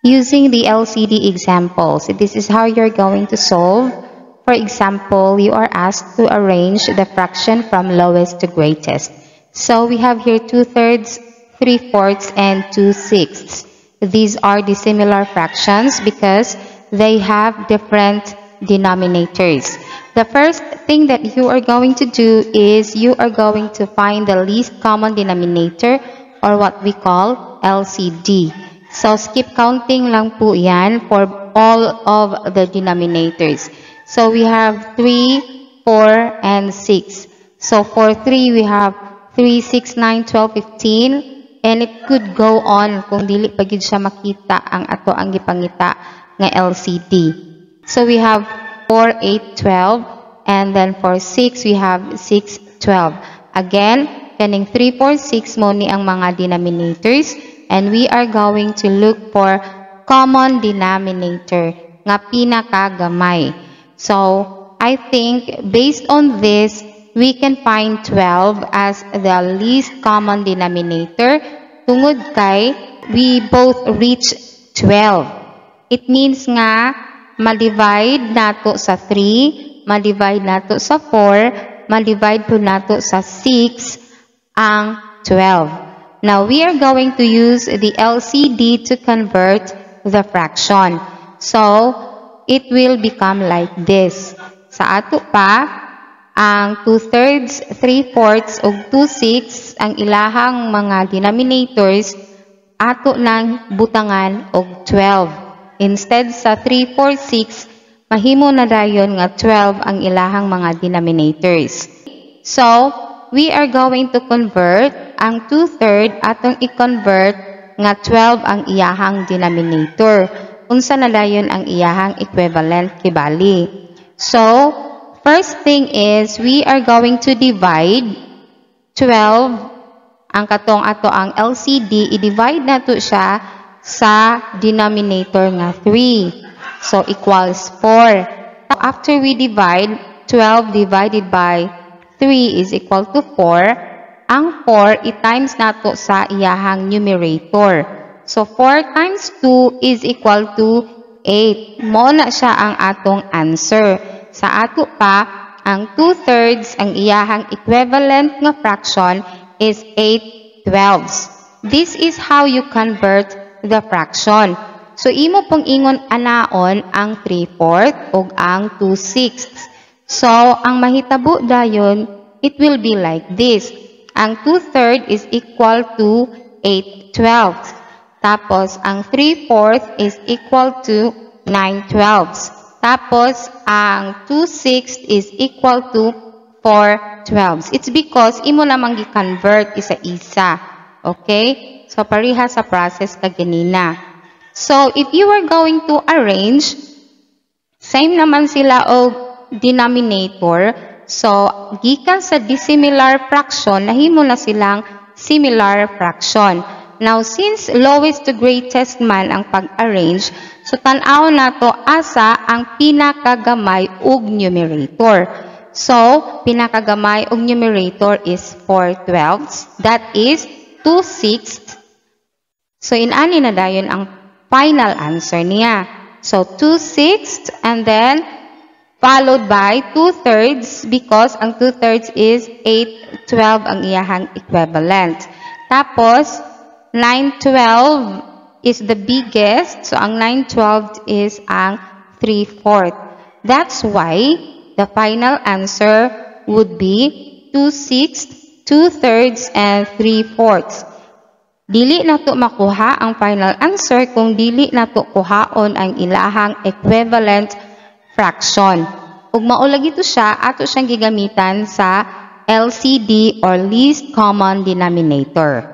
Using the LCD examples, this is how you're going to solve. For example, you are asked to arrange the fraction from lowest to greatest. So we have here 2/3, 3/4, and 2/6. These are dissimilar fractions because they have different denominators. The first thing that you are going to do is you are going to find the least common denominator, or what we call LCD. So skip counting lang po yan for all of the denominators. So we have 3, 4, and 6. So for 3, we have 3, 6, 9, 12, 15. And it could go on kung dili pa gid siya makita ang ato ang gipangita nga LCD. So we have 4, 8, 12. And then for 6, we have 6, 12. Again, kaning 3, 4, 6 mo ni ang mga denominators. And we are going to look for common denominator nga pinakagamay. So, I think based on this, we can find 12 as the least common denominator. Tungod kay, we both reach 12. It means nga, ma-divide nato sa 3, ma-divide nato sa 4, ma-divide po nato sa 6 ang 12. Now, we are going to use the LCD to convert the fraction. So, it will become like this. Sa ato pa, ang 2/3, 3/4, ug 2/6 ang ilahang mga denominators, ato nang butangan og 12. Instead sa 3, 4, 6, mahimo na dayon nga 12 ang ilahang mga denominators. So, we are going to convert ang 2/3 atong i-convert nga 12 ang iyahang denominator. Unsa na dayon ang iyahang equivalent kibali. So, first thing is we are going to divide 12 ang katong ato ang LCD, i-divide nato siya sa denominator nga 3. So, equals 4. After we divide, 12 divided by 3 is equal to 4. Ang 4, i-times nato sa iyahang numerator. So, 4 times 2 is equal to 8. Mo na siya ang atong answer. Sa ato pa, ang 2/3, ang iyahang equivalent nga fraction is 8/12. This is how you convert the fraction. So, imo pong ingon anaon ang 3/4 ug ang 2/6. So, ang mahitabo dayon, it will be like this. Ang 2/3 is equal to 8/12. Tapos, ang 3/4 is equal to 9/12. Tapos, ang 2/6 is equal to 4/12. It's because imo lamang gi-convert isa-isa. Okay? So, pareha sa process kaganina. So, if you are going to arrange, same naman sila o denominator. So, gikan sa dissimilar fraction, nahimo na silang similar fraction. Now, since lowest to greatest man ang pag-arrange, so tan-aw nato asa ang pinakagamay ug numerator. So, pinakagamay ug numerator is 4/12. That is 2/6. So, inani na dayon ang final answer niya. So, 2/6 and then followed by 2/3 because ang 2/3 is 8/12 ang iyahang equivalent. Tapos, 9/12 is the biggest. So, ang 9/12 is ang 3/4. That's why the final answer would be 2/6, 2/3, and 3/4. Dili nato makuha ang final answer kung dili nato kuhaon ang ilahang equivalent fraction. Ug maulagi ito siya, ato siyang gigamitan sa LCD or least common denominator.